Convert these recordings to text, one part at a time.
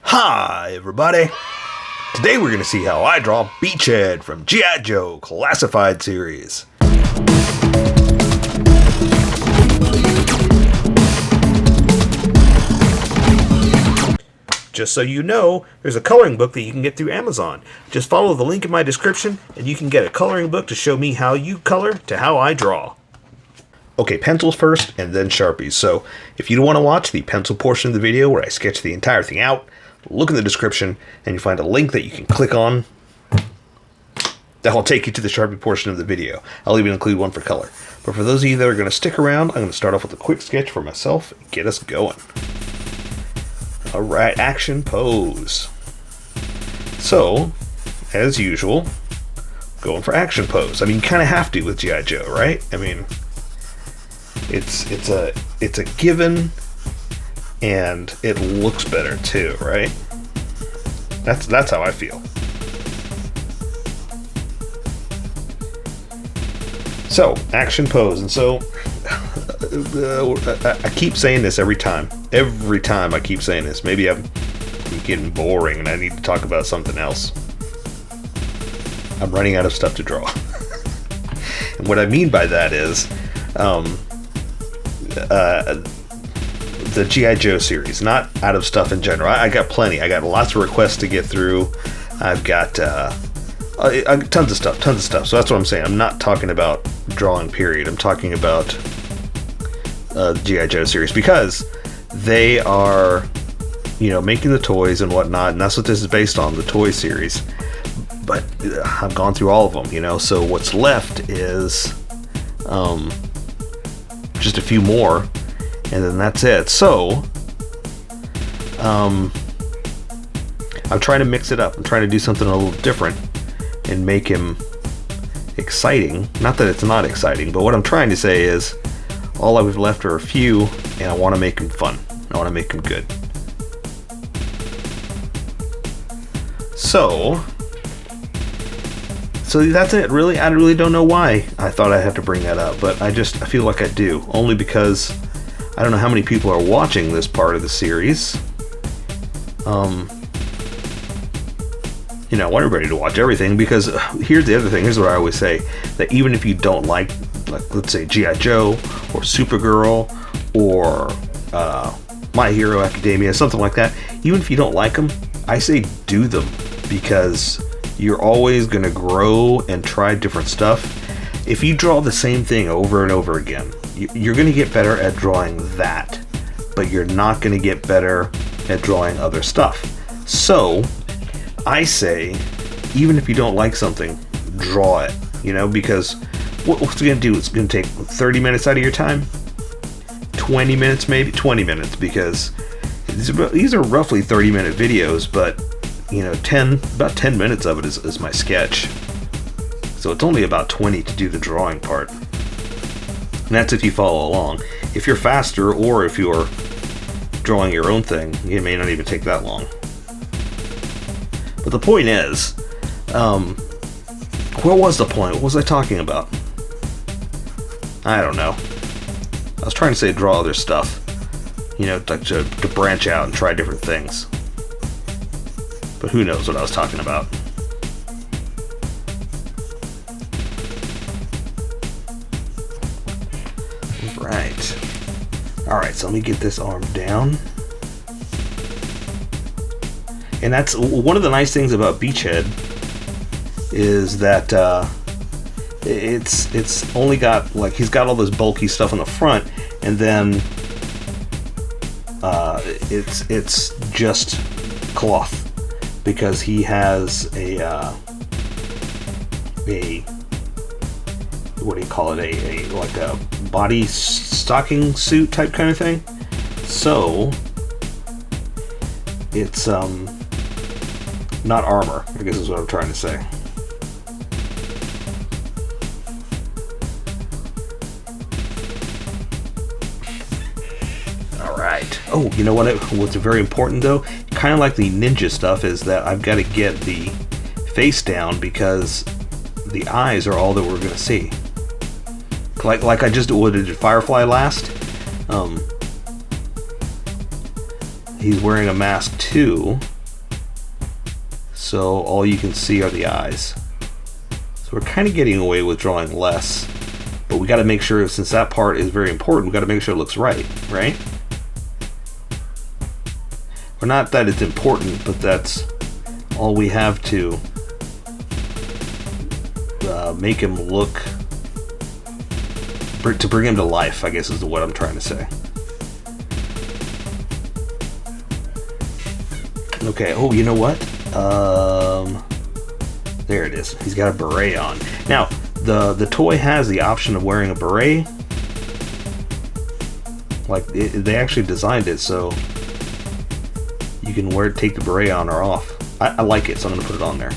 Hi everybody! Today we're going to see how I draw Beachhead from G.I. Joe Classified Series. Just so you know, there's a coloring book that you can get through Amazon. Just follow the link in my description and you can get a coloring book to show me how you color to how I draw. Okay, pencils first and then Sharpies. So if you don't want to watch the pencil portion of the video where I sketch the entire thing out, look in the description and you find a link that you can click on that will take you to the Sharpie portion of the video. I'll even include one for color. But for those of you that are going to stick around, I'm going to start off with a quick sketch for myself and get us going. Alright, action pose. So, as usual, going for action pose. I mean, you kind of have to with G.I. Joe, right? I mean, it's a given, and it looks better too, right? That's how I feel. So, action pose, and so I keep saying this every time. Every time I keep saying this. Maybe I'm getting boring and I need to talk about something else. I'm running out of stuff to draw. And what I mean by that is the G.I. Joe series, not out of stuff in general. I got plenty. I got lots of requests to get through. I've got tons of stuff. So that's what I'm saying. I'm not talking about drawing, period. I'm talking about the G.I. Joe series because they are, making the toys and whatnot, and that's what this is based on, the toy series. But I've gone through all of them, so what's left is just a few more, and then that's it. So I'm trying to mix it up. I'm trying to do something a little different and make him exciting. Not that it's not exciting, but what I'm trying to say is all I've left are a few, and I want to make them fun. I want to make them good. So that's it, really. I really don't know why I thought I'd have to bring that up, but I feel like I do, only because I don't know how many people are watching this part of the series. I want everybody to watch everything, because here's the other thing. Here's what I always say, that even if you don't like let's say G.I. Joe or Supergirl or My Hero Academia, something like that, even if you don't like them, I say do them, because you're always going to grow and try different stuff. If you draw the same thing over and over again, you're going to get better at drawing that, but you're not going to get better at drawing other stuff. So I say, even if you don't like something, draw it, because what's it going to do? It's going to take 30 minutes out of your time, 20 minutes maybe, 20 minutes, because these are roughly 30-minute videos, but about 10 minutes of it is my sketch. So it's only about 20 to do the drawing part. And that's if you follow along. If you're faster, or if you're drawing your own thing, it may not even take that long. But the point is, what was the point? What was I talking about? I don't know. I was trying to say draw other stuff. To branch out and try different things. But who knows what I was talking about. Alright, so let me get this arm down. And that's one of the nice things about Beachhead, is that it's only got, he's got all this bulky stuff on the front, and then it's just cloth, because he has a what do you call it, a body stocking suit type kind of thing. So it's not armor, I guess is what I'm trying to say. Alright. Oh, you know what's very important though? Kind of like the ninja stuff, is that I've got to get the face down, because the eyes are all that we're going to see. Like I just did Firefly last. He's wearing a mask too, so all you can see are the eyes. So we're kind of getting away with drawing less, but we got to make sure, since that part is very important, we got to make sure it looks right, right? Or not that it's important, but that's all we have to make him look, to bring him to life, I guess is what I'm trying to say. Okay, oh, you know what? There it is. He's got a beret on. Now, the toy has the option of wearing a beret. Like, they actually designed it so you can take the beret on or off. I like it, so I'm going to put it on there.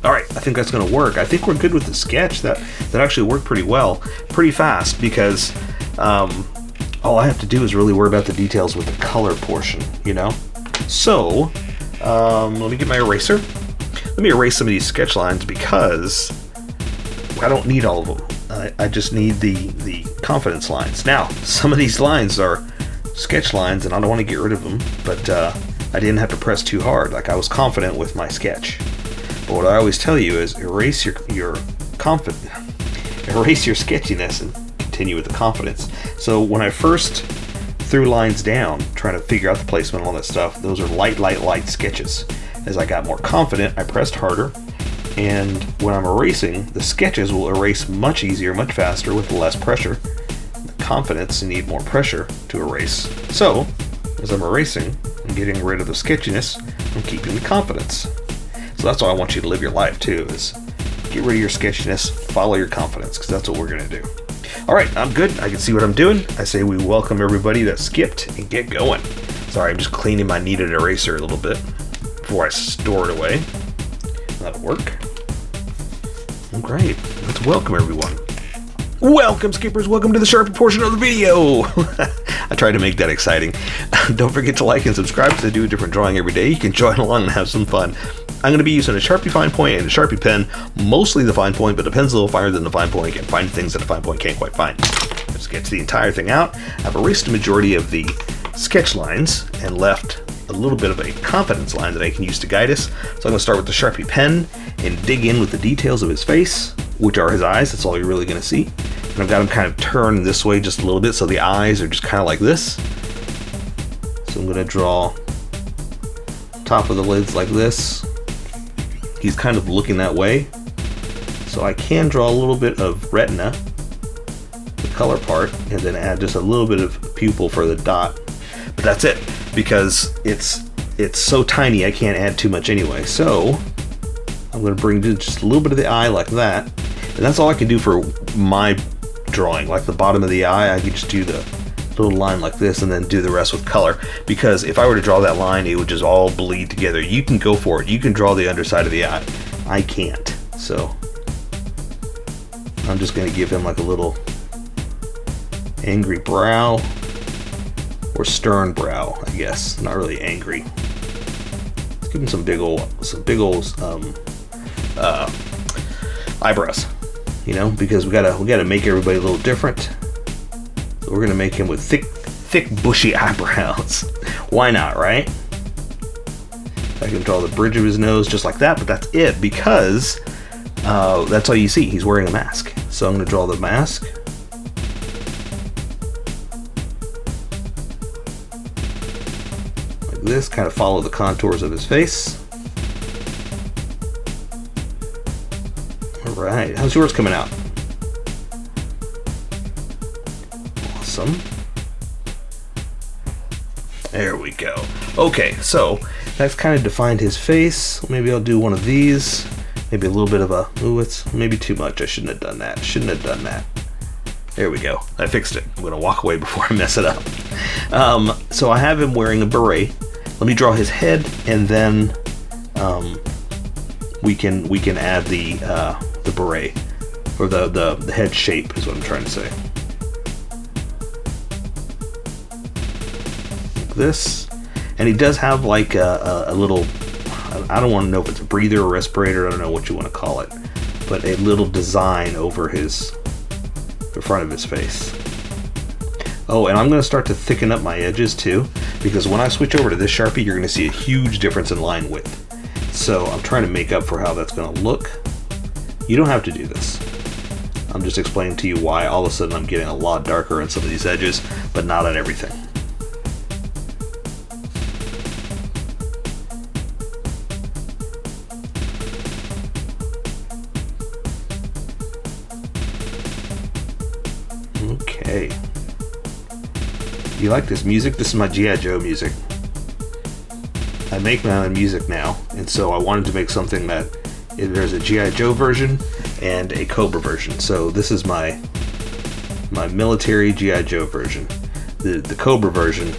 Alright, I think that's going to work. I think we're good with the sketch. That actually worked pretty well, pretty fast, because all I have to do is really worry about the details with the color portion, you know? So, let me get my eraser. Let me erase some of these sketch lines because I don't need all of them. I just need the confidence lines. Now, some of these lines are sketch lines and I don't want to get rid of them, but I didn't have to press too hard. Like, I was confident with my sketch. But what I always tell you is erase your sketchiness and continue with the confidence. So when I first threw lines down, trying to figure out the placement and all that stuff, those are light sketches. As I got more confident, I pressed harder, and when I'm erasing, the sketches will erase much easier, much faster with less pressure. The confidence, you need more pressure to erase. So, as I'm erasing, I'm getting rid of the sketchiness, I'm keeping the confidence. So that's how I want you to live your life too, is get rid of your sketchiness, follow your confidence, because that's what we're going to do. Alright, I'm good. I can see what I'm doing. I say we welcome everybody that skipped and get going. Sorry, I'm just cleaning my kneaded eraser a little bit before I store it away. That'll work. Great. Let's welcome everyone. Welcome, skippers. Welcome to the Sharpie portion of the video. I tried to make that exciting. Don't forget to like and subscribe because I do a different drawing every day. You can join along and have some fun. I'm going to be using a Sharpie fine point and a Sharpie pen, mostly the fine point, but the pen's a little finer than the fine point. You can find things that the fine point can't quite find. Let's get the entire thing out. I've erased the majority of the sketch lines and left a little bit of a confidence line that I can use to guide us. So I'm going to start with the Sharpie pen and dig in with the details of his face, which are his eyes. That's all you're really going to see. And I've got him kind of turned this way just a little bit, so the eyes are just kind of like this. So I'm going to draw top of the lids like this. He's kind of looking that way. So I can draw a little bit of retina, the color part, and then add just a little bit of pupil for the dot. But that's it, because it's so tiny I can't add too much anyway. So I'm going to bring just a little bit of the eye like that. And that's all I can do for my drawing. Like the bottom of the eye, I could just do the little line like this and then do the rest with color, because if I were to draw that line, it would just all bleed together. You can go for it. You can draw the underside of the eye. I can't. So I'm just going to give him like a little angry brow, or stern brow, I guess. Not really angry. Let's give him some big old eyebrows, you know, because we gotta make everybody a little different. So we're gonna make him with thick bushy eyebrows. Why not, right? I can draw the bridge of his nose just like that, but that's it, because that's all you see. He's wearing a mask. So I'm gonna draw the mask. Like this, kind of follow the contours of his face. Alright, how's yours coming out? Awesome. There we go. Okay, so that's kind of defined his face. Maybe I'll do one of these. Maybe a little bit of a, ooh, it's maybe too much. I shouldn't have done that. Shouldn't have done that. There we go. I fixed it. I'm gonna walk away before I mess it up. So I have him wearing a beret. Let me draw his head, and then we can add the beret, or the head shape is what I'm trying to say. Like this, and he does have like a little, I don't want to know if it's a breather or respirator, I don't know what you want to call it, but a little design over the front of his face. Oh, and I'm going to start to thicken up my edges too, because when I switch over to this Sharpie, you're going to see a huge difference in line width. So I'm trying to make up for how that's going to look. You don't have to do this. I'm just explaining to you why all of a sudden I'm getting a lot darker on some of these edges, but not on everything. Okay. You like this music? This is my G.I. Joe music. I make my own music now, and so I wanted to make something that there's a G.I. Joe version and a Cobra version. So this is my military G.I. Joe version. The Cobra version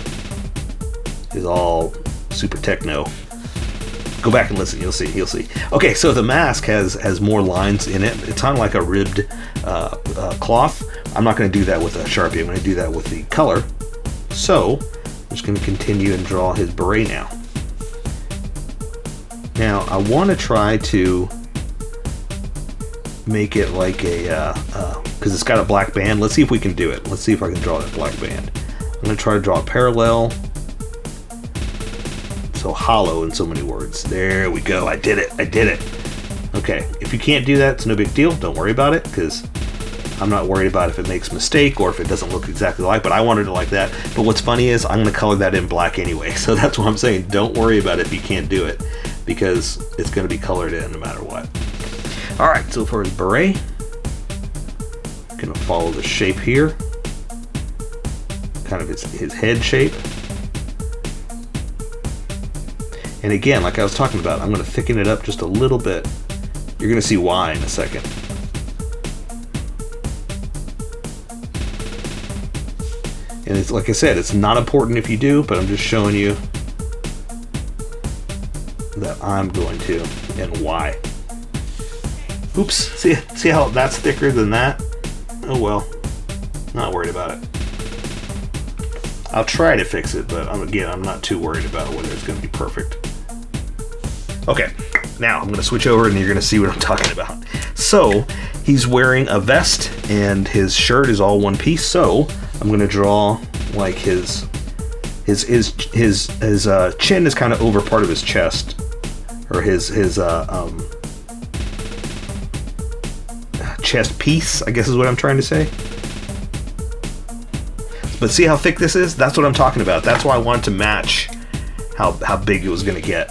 is all super techno. Go back and listen, you'll see. Okay, so the mask has more lines in it. It's on like a ribbed cloth. I'm not going to do that with a Sharpie. I'm going to do that with the color. So I'm just going to continue and draw his beret now. Now I want to try to make it like a, because it's got a black band. Let's see if we can do it. Let's see if I can draw that black band. I'm going to try to draw a parallel. So hollow in so many words. There we go. I did it. Okay, if you can't do that, it's no big deal. Don't worry about it, because I'm not worried about if it makes a mistake or if it doesn't look exactly like, but I wanted it like that. But what's funny is I'm going to color that in black anyway. So that's what I'm saying. Don't worry about it if you can't do it, because it's going to be colored in no matter what. All right, so for his beret, I'm going to follow the shape here, kind of his head shape. And again, like I was talking about, I'm going to thicken it up just a little bit. You're going to see why in a second. And it's like I said, it's not important if you do, but I'm just showing you that I'm going to and why. Oops, see how that's thicker than that? Oh well, not worried about it. I'll try to fix it, but I'm not too worried about whether it's going to be perfect. Okay, now I'm going to switch over and you're going to see what I'm talking about. So he's wearing a vest and his shirt is all one piece. So I'm going to draw like his chin is kind of over part of his chest, or his chest piece, I guess is what I'm trying to say. But see how thick this is? That's what I'm talking about. That's why I wanted to match how big it was going to get.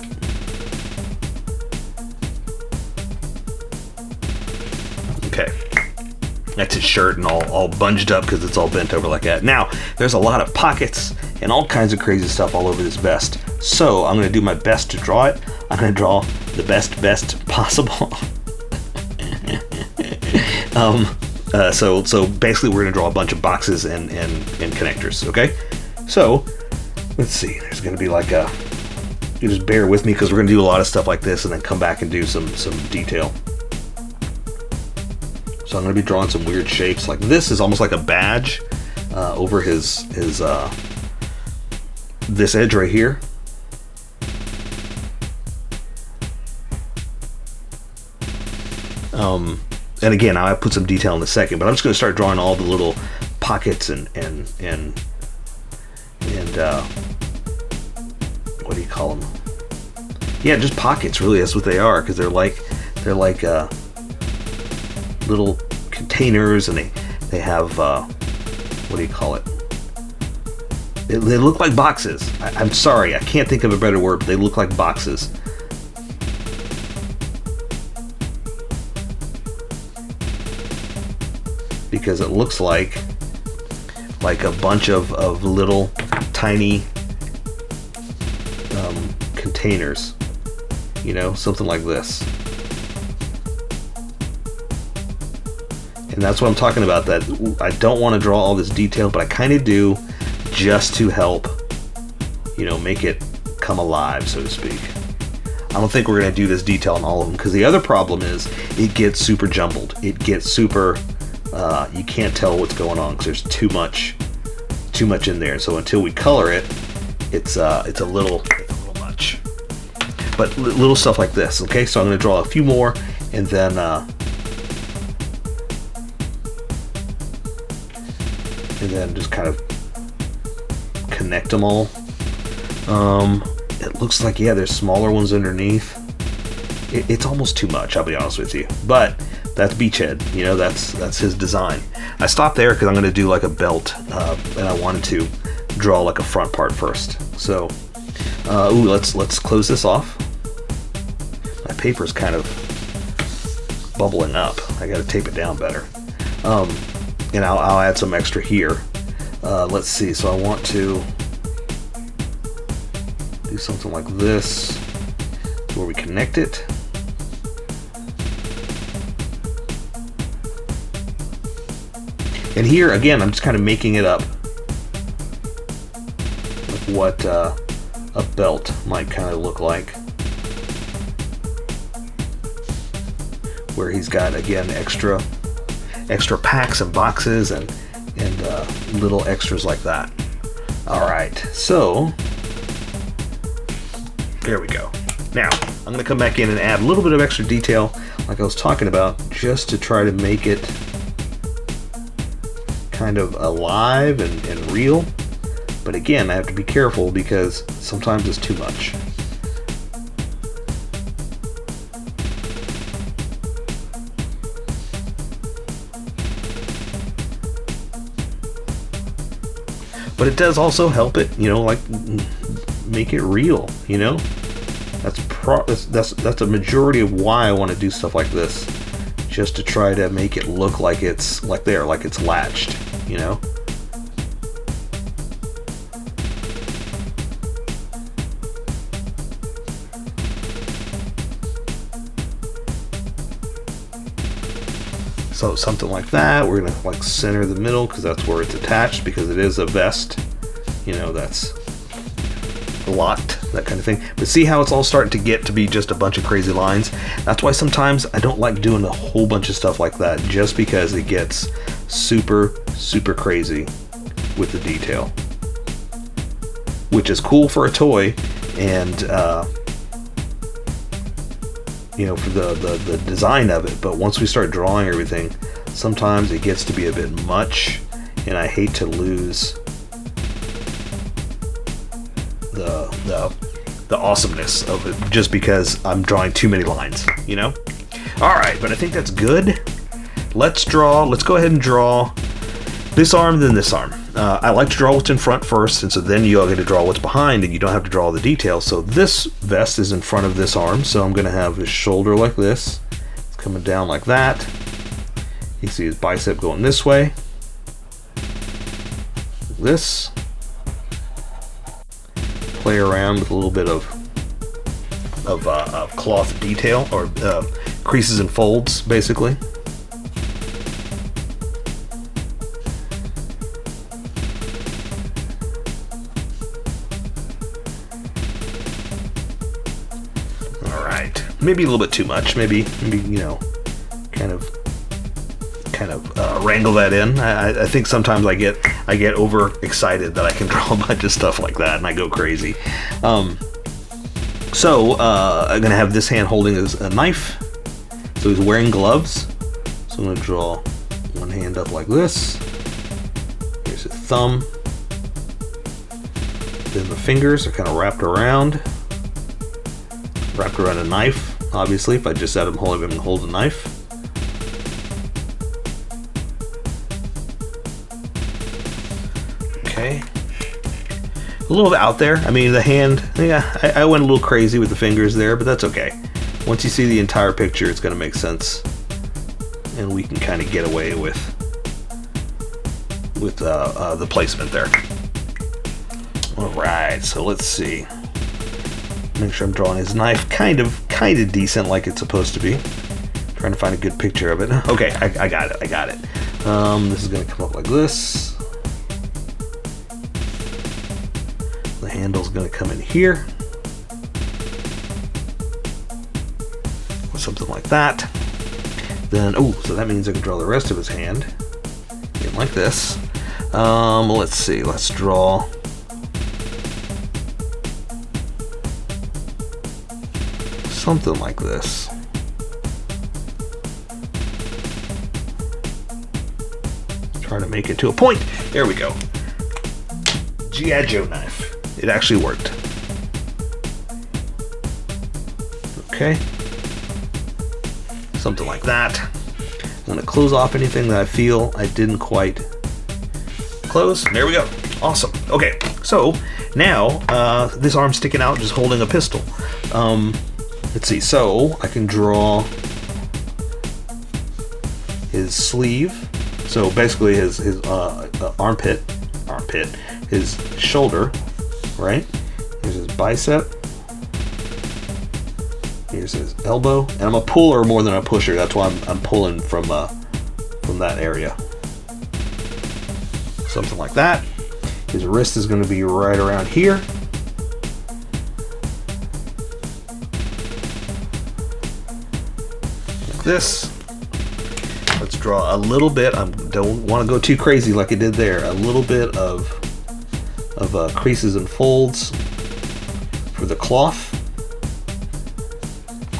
Okay. That's his shirt and all bunged up because it's all bent over like that. Now, there's a lot of pockets and all kinds of crazy stuff all over this vest. So I'm going to do my best to draw it. I'm going to draw the best possible. So basically we're going to draw a bunch of boxes and connectors, okay? So, let's see. There's going to be like a... You just bear with me because we're going to do a lot of stuff like this and then come back and do some detail. So I'm going to be drawing some weird shapes. Like this is almost like a badge over his this edge right here. And again, I'll put some detail in a second, but I'm just going to start drawing all the little pockets and what do you call them? Yeah, just pockets. Really, that's what they are, because they're like little containers, and they have what do you call it? They look like boxes. I'm sorry, I can't think of a better word, but they look like boxes. Because it looks like a bunch of little tiny containers, you know, something like this. And that's what I'm talking about, that I don't want to draw all this detail, but I kind of do, just to help, you know, make it come alive, so to speak. I don't think we're going to do this detail on all of them, because the other problem is it gets super jumbled. It gets super, you can't tell what's going on because there's too much in there. So until we color it, it's a little much. But little stuff like this, okay? So I'm going to draw a few more, and then just kind of connect them all. It looks like, yeah, there's smaller ones underneath. It's almost too much, I'll be honest with you. But that's beachhead, you know, that's his design. I stopped there because I'm going to do like a belt, and I wanted to draw like a front part first. So, ooh, let's close this off. My paper's kind of bubbling up. I got to tape it down better. And I'll add some extra here. Let's see. So I want to do something like this, where we connect it. And here again, I'm just kind of making it up, like what a belt might kind of look like, where he's got, again, extra packs and boxes and little extras like that. All right, so there we go. Now I'm going to come back in and add a little bit of extra detail, like I was talking about, just to try to make it kind of alive and real. But again, I have to be careful because sometimes it's too much. But it does also help it, you know, like make it real, you know. That's a majority of why I want to do stuff like this, just to try to make it look like it's like it's latched, you know. So something like that, we're gonna like center the middle because that's where it's attached, because it is a vest, you know, that's locked, that kind of thing. But see how it's all starting to get to be just a bunch of crazy lines? That's why sometimes I don't like doing a whole bunch of stuff like that, just because it gets super crazy with the detail, which is cool for a toy, and you know, for the design of it. But once we start drawing everything, sometimes it gets to be a bit much, and I hate to lose the awesomeness of it just because I'm drawing too many lines, you know. All right, but I think that's good. Let's go ahead and draw this arm, then this arm. I like to draw what's in front first, and so then you all get to draw what's behind, and you don't have to draw all the details. So this vest is in front of this arm, so I'm going to have his shoulder like this. It's coming down like that. You see his bicep going this way. This. Play around with a little bit of cloth detail, or creases and folds, basically. Maybe a little bit too much. Maybe you know, kind of wrangle that in. I think sometimes I get over excited that I can draw a bunch of stuff like that, and I go crazy. So I'm gonna have this hand holding a knife. So he's wearing gloves. So I'm gonna draw one hand up like this. Here's his thumb. Then the fingers are kind of wrapped around a knife. Obviously, if I just had him hold a knife. Okay. A little bit out there. I mean, the hand, yeah, I went a little crazy with the fingers there, but that's okay. Once you see the entire picture, it's going to make sense. And we can kind of get away with the placement there. All right, so let's see. Make sure I'm drawing his knife kind of decent, like it's supposed to be. Trying to find a good picture of it. Okay, I got it. This is gonna come up like this. The handle's gonna come in here, or something like that. Then, oh, so that means I can draw the rest of his hand in like this. Let's see. Let's draw. Something like this. Try to make it to a point. There we go. G.I. Joe knife. It actually worked. Okay. Something like that. I'm going to close off anything that I feel I didn't quite close. There we go. Awesome. Okay, so now this arm's sticking out, just holding a pistol. Let's see. So I can draw his sleeve. So basically his armpit, his shoulder, right? Here's his bicep. Here's his elbow, and I'm a puller more than a pusher. That's why I'm pulling from that area. Something like that. His wrist is going to be right around here. Like this. Let's draw a little bit. I don't want to go too crazy like I did there. A little bit of creases and folds for the cloth.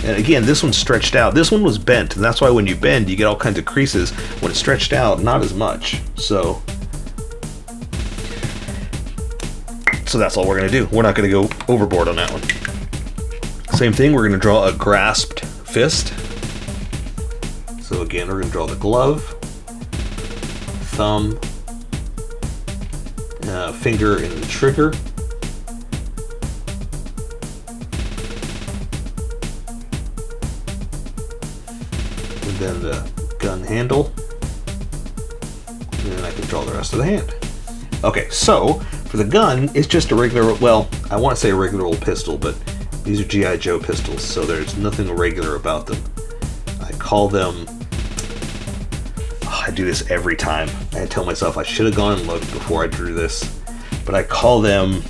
And again, this one's stretched out. This one was bent, and that's why when you bend, you get all kinds of creases. When it's stretched out, not as much. So that's all we're gonna do. We're not gonna go overboard on that one. Same thing, we're gonna draw a grasped fist. So again, we're gonna draw the glove, thumb, finger in the trigger. And then the gun handle. And then I can draw the rest of the hand. Okay, so for the gun, it's just a regular, well, I want to say a regular old pistol, but these are G.I. Joe pistols, so there's nothing irregular about them. I call them, I do this every time. I tell myself I should have gone and looked before I drew this, but I call them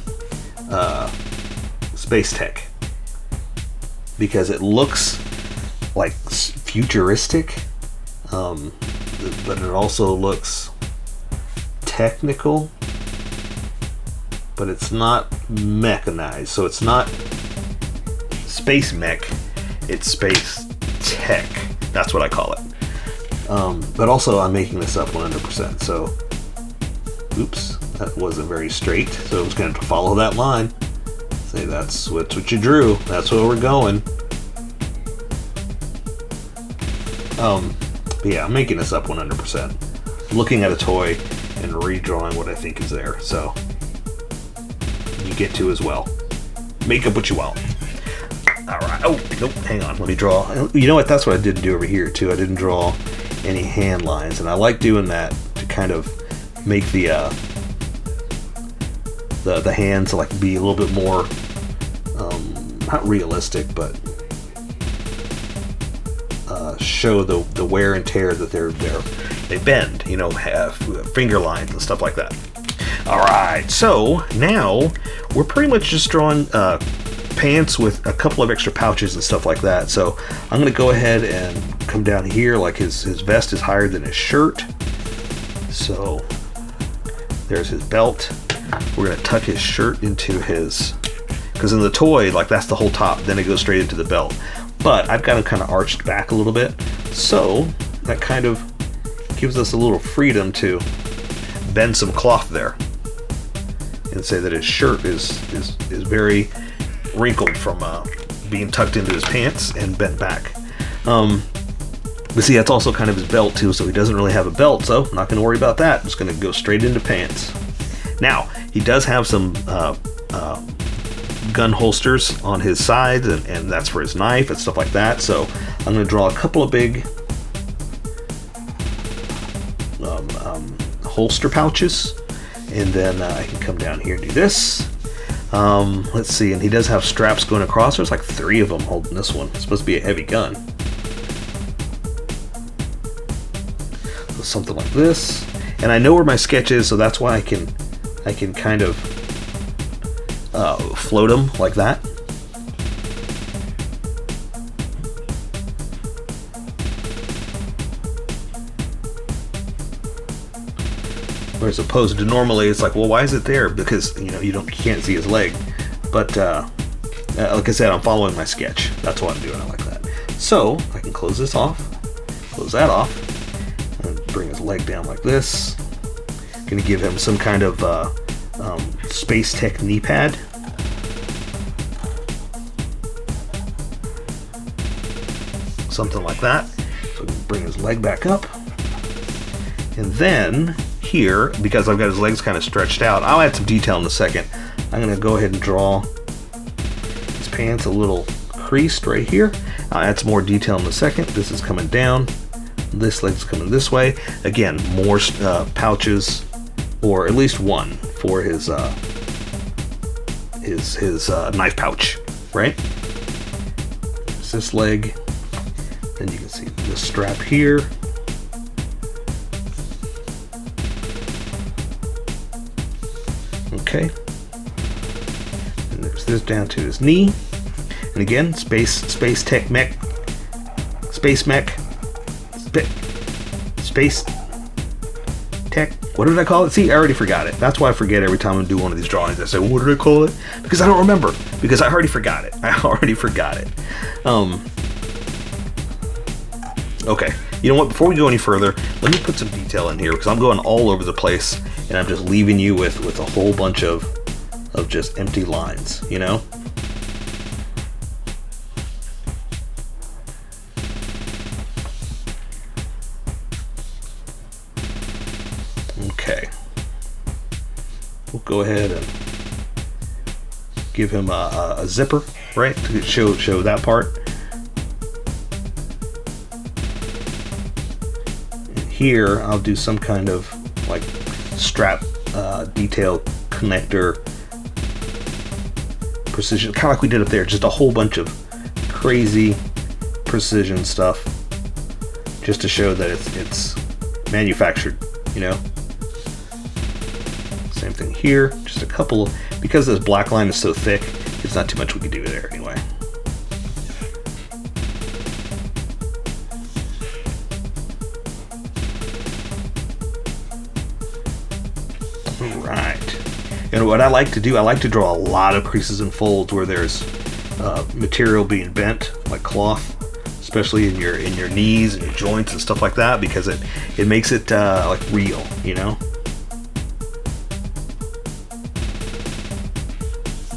Space Tech, because it looks like futuristic, but it also looks technical, but it's not mechanized. So it's not space mech, it's space tech. That's what I call it. But also I'm making this up 100%. So, oops, that wasn't very straight. So I was going to follow that line. Say that's what you drew. That's where we're going. But yeah, I'm making this up 100%. Looking at a toy and redrawing what I think is there. So you get to as well. Make up what you want. All right. Oh, nope. Hang on. Let me draw. You know what? That's what I didn't do over here too. I didn't draw any hand lines, and I like doing that to kind of make the hands like be a little bit more not realistic, but show the wear and tear that they bend, you know, have finger lines and stuff like that. All right, so now we're pretty much just drawing pants with a couple of extra pouches and stuff like that. So I'm gonna go ahead and come down here, like his vest is higher than his shirt. So there's his belt. We're gonna tuck his shirt into his, because in the toy, like that's the whole top, then it goes straight into the belt. But I've got him kind of arched back a little bit, so that kind of gives us a little freedom to bend some cloth there and say that his shirt is very wrinkled from being tucked into his pants and bent back. But see, that's also kind of his belt too, so he doesn't really have a belt, so I'm not going to worry about that. I'm just going to go straight into pants. Now, he does have some gun holsters on his sides, and that's for his knife and stuff like that. So I'm going to draw a couple of big holster pouches, and then I can come down here and do this. Let's see, and he does have straps going across. There's like 3 of them holding this one. It's supposed to be a heavy gun. So something like this. And I know where my sketch is, so that's why I can kind of float them like that. As opposed to normally, it's like, well, why is it there? Because you can't see his leg. But like I said, I'm following my sketch. That's why I'm doing it like that. So I can close this off, close that off, and bring his leg down like this. Going to give him some kind of Space Tech knee pad. Something like that. So we can bring his leg back up. And then here, because I've got his legs kind of stretched out, I'll add some detail in a second. I'm going to go ahead and draw his pants a little creased right here. I'll add some more detail in a second. This is coming down. This leg's coming this way. Again, more pouches, or at least one for his knife pouch, right? There's this leg. Then you can see the strap here. Okay. And there's this down to his knee. And again, space tech mech. Space mech. Space tech. What did I call it? See, I already forgot it. That's why I forget every time I do one of these drawings. I say, what did I call it? Because I don't remember. Because I already forgot it. Okay, you know what, before we go any further, let me put some detail in here, because I'm going all over the place, and I'm just leaving you with a whole bunch of just empty lines, you know? Okay. We'll go ahead and give him a zipper, right, to show that part. Here, I'll do some kind of like strap detail connector precision, kind of like we did up there, just a whole bunch of crazy precision stuff, just to show that it's manufactured, you know. Same thing here, just a couple, because this black line is so thick, it's not too much we can do there anyway. And what I like to do, I like to draw a lot of creases and folds where there's material being bent, like cloth, especially in your knees and your joints and stuff like that, because it makes it like real, you know.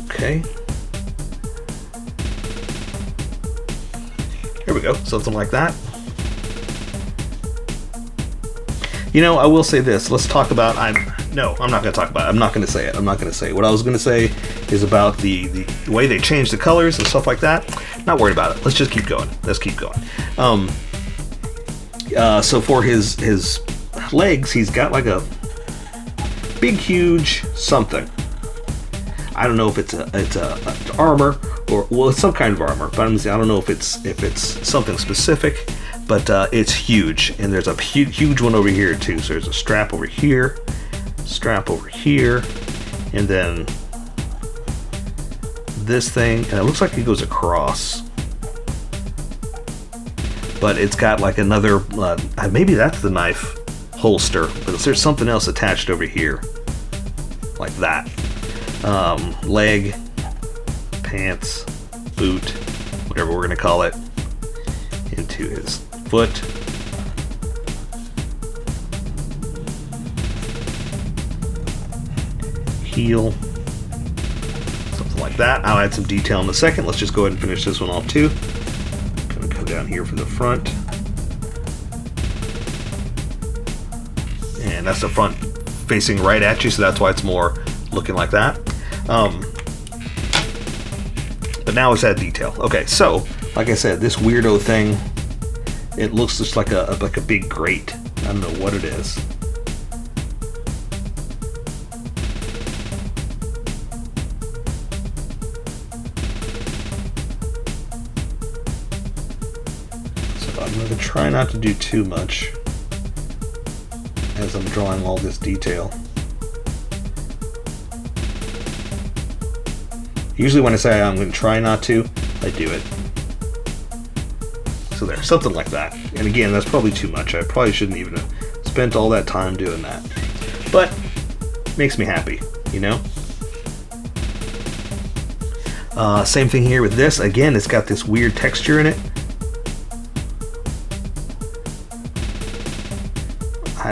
Okay. Here we go, something like that. You know, I will say this. Let's talk about. No, I'm not going to talk about it. I'm not going to say it. What I was going to say is about the way they changed the colors and stuff like that. Not worried about it. Let's just keep going. So for his legs, he's got like a big, huge something. I don't know if it's a armor or, well, it's some kind of armor, but I don't know if it's something specific. But it's huge, and there's a huge one over here too. So there's a strap over here, and then this thing, and it looks like it goes across. But it's got like another, maybe that's the knife holster, but there's something else attached over here, like that. Leg, pants, boot, whatever we're gonna call it, into his foot. Heel. Something like that. I'll add some detail in a second. Let's just go ahead and finish this one off too. Gonna go down here for the front. And that's the front facing right at you, so that's why it's more looking like that. But now let's add detail. Okay, so like I said, this weirdo thing, it looks just like a big grate. I don't know what it is. So I'm going to try not to do too much as I'm drawing all this detail. Usually when I say I'm going to try not to, I do it. So there, something like that. And again, that's probably too much. I probably shouldn't even have spent all that time doing that. But makes me happy, you know? Same thing here with this. Again, it's got this weird texture in it.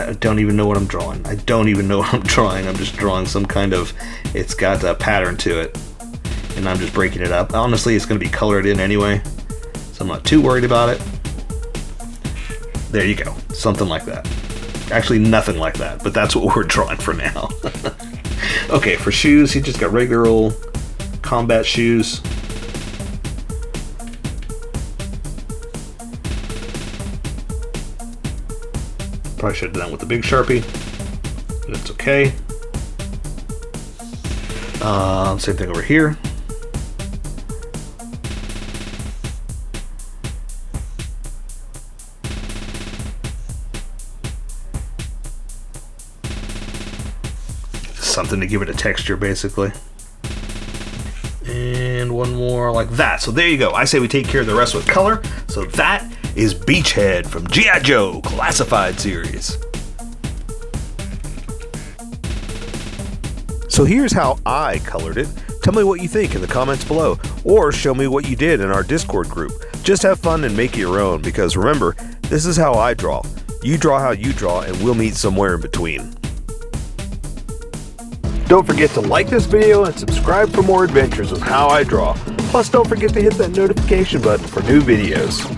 I don't even know what I'm drawing. I don't even know what I'm drawing. I'm just drawing some kind of, it's got a pattern to it, and I'm just breaking it up. Honestly, it's going to be colored in anyway, so I'm not too worried about it. There you go, something like that. Actually, nothing like that, but that's what we're drawing for now. Okay, for shoes, he just got regular old combat shoes. Probably should have done it with the big Sharpie, but it's okay. Same thing over here. Something to give it a texture, basically. And one more like that. So there you go. I say we take care of the rest with color. So that is Beachhead from G.I. Joe Classified Series. So here's how I colored it. Tell me what you think in the comments below, or show me what you did in our Discord group. Just have fun and make it your own, because remember, this is how I draw. You draw how you draw, and we'll meet somewhere in between. Don't forget to like this video and subscribe for more adventures with How I Draw. Plus, don't forget to hit that notification button for new videos.